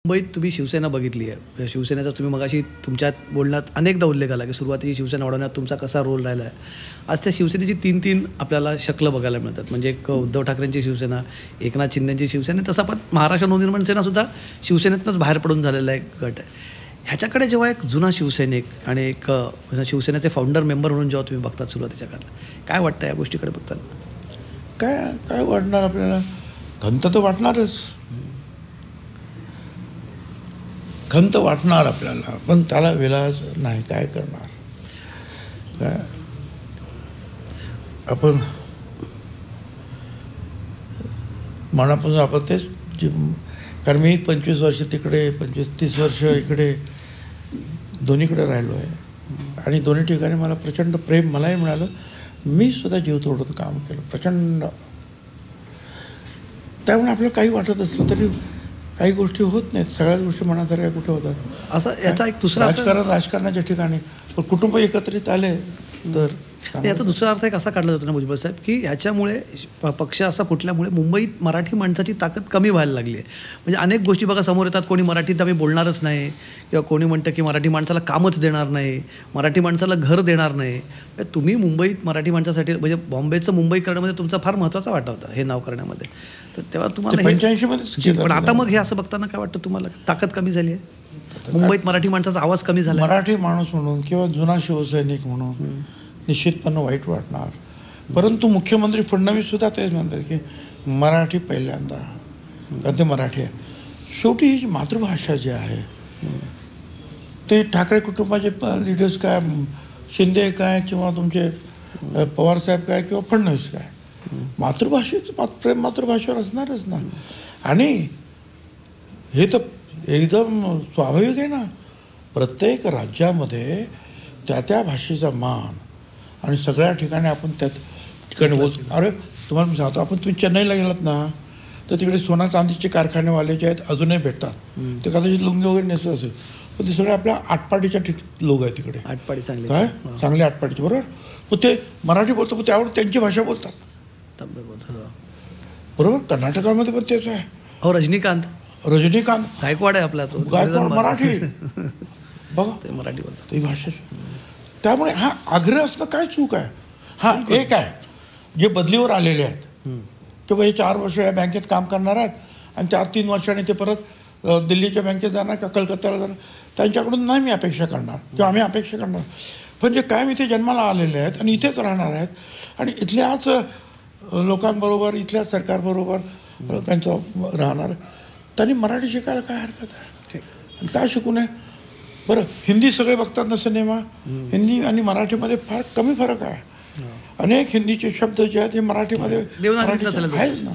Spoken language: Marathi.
मुंबईत तुम्ही शिवसेना बघितली आहे. शिवसेनेचा तुम्ही मगाशी तुमच्या बोलण्यात अनेकदा उल्लेख आला की सुरुवातीची शिवसेना वाढवण्यात तुमचा कसा रोल राहिला आहे. आज त्या शिवसेनेची तीन आपल्याला शक्ल बघायला मिळतात. म्हणजे एक उद्धव ठाकरेंची शिवसेना, एकनाथ शिंदेची शिवसेना, तसा पण महाराष्ट्र नवनिर्माण सेनासुद्धा शिवसेनेतनंच बाहेर पडून झालेला एक गट आहे. ह्याच्याकडे जेव्हा एक जुना शिवसैनिक आणि एक शिवसेनेचे फाउंडर मेंबर म्हणून जेव्हा तुम्ही बघतात सुरुवातीच्या काळात, काय वाटतं या गोष्टीकडे बघताना? काय काय वाटणार आपल्याला? खंत तर वाटणारच, खंत वाटणार आपल्याला, पण त्याला विलाज नाही. काय करणार? काय आपण मनापासून आपण तेच कारण मी 25 वर्ष तिकडे, 25-30 वर्ष इकडे, दोन्हीकडे राहिलो आहे आणि दोन्ही ठिकाणी मला प्रचंड प्रेम मलाही मिळालं. मी सुद्धा जीव तोडून काम केलं प्रचंड. त्यामुळे आपल्याला काही वाटत असलं तरी काही गोष्टी होत नाहीत. सगळ्याच गोष्टी मनासारख्या कुठे होतात? असं याचा एक दुसरा राजकारणाच्या ठिकाणी कुटुंब एकत्रित आले तर याचा दुसरा अर्थ एक असा काढला जातो ना भुजबळ साहेब, की ह्याच्यामुळे पक्ष असा फुटल्यामुळे मुंबईत मराठी माणसाची ताकद कमी व्हायला लागली आहे. म्हणजे अनेक गोष्टी बघा समोर येतात. कोणी मराठीत आम्ही बोलणारच नाही, किंवा कोणी म्हणतं की मराठी माणसाला कामच देणार नाही, मराठी माणसाला घर देणार नाही. तुम्ही मुंबईत मराठी माणसासाठी म्हणजे बॉम्बेचं मुंबई करण्यामध्ये तुमचा फार महत्त्वाचा वाटा होता हे नाव करण्यामध्ये. तर तेव्हा तुम्हाला 85 मध्ये, पण आता मग हे असं बघताना काय वाटतं तुम्हाला? ताकद कमी झाली आहे मुंबईत, मराठी माणसाचा आवाज कमी झाला. मराठी माणूस म्हणून किंवा जुना शिवसैनिक म्हणून निश्चितपणे वाईट वाटणार. परंतु मुख्यमंत्री फडणवीस सुद्धा तेच म्हणतात की मराठी पहिल्यांदा, कारण ते मराठी आहे. शेवटी ही जी मातृभाषा जी आहे ते ठाकरे कुटुंबाचे लिडर्स काय, शिंदे काय, किंवा तुमचे पवारसाहेब काय, किंवा फडणवीस काय, मातृभाषेचं प्रेम मातृभाषेवर असणारच ना. आणि हे तर एकदम स्वाभाविक आहे ना. प्रत्येक राज्यामध्ये त्या भाषेचा मान आणि सगळ्या ठिकाणी आपण त्या ठिकाणी बोलतो. अरे तुम्हाला मी सांगतो, आपण तुम्ही चेन्नईला गेलात ना तर तिकडे सोना चांदीचे कारखानेवाले जे आहेत अजूनही भेटतात. ते कदाचित लुंगी वगैरे नेसत असेल, पण ते सगळे आपल्या आटपाडीच्या लोक आहेत तिकडे. आटपाडी चांगले काय चांगले आटपाडीचे, बरोबर. पण ते मराठी बोलतो, पण त्यावर त्यांची भाषा बोलतात, बरोबर. कर्नाटकामध्ये पण तेच आहे. हो, रजनीकांत गायकवाड आहे आपला, तो गायकवाड मराठी बघा, ते मराठी बोलतात, ती भाषा. त्यामुळे हा आग्रह असणं काय चूक आहे? हा एक आहे, जे बदलीवर आलेले आहेत किंवा हे 4 वर्ष या बँकेत काम करणार आहेत आणि 4-3 वर्षांनी ते परत दिल्लीच्या बँकेत जाणार का कलकत्त्याला जाणार, त्यांच्याकडून नाही मी अपेक्षा करणार किंवा आम्ही अपेक्षा करणार. पण जे कायम इथे जन्माला आलेले आहेत आणि इथेच राहणार आहेत आणि इथल्याच लोकांबरोबर, इथल्या सरकारबरोबर त्यांचं राहणार, त्यांनी मराठी शिकायला काय हरकत आहे? काय शिकू नये? बरं, हिंदी सगळे बघतात ना सिनेमा. हिंदी आणि मराठीमध्ये फार कमी फरक आहे. अनेक हिंदीचे शब्द जे आहेत हे मराठीमध्ये देवनागरीत आहेच ना.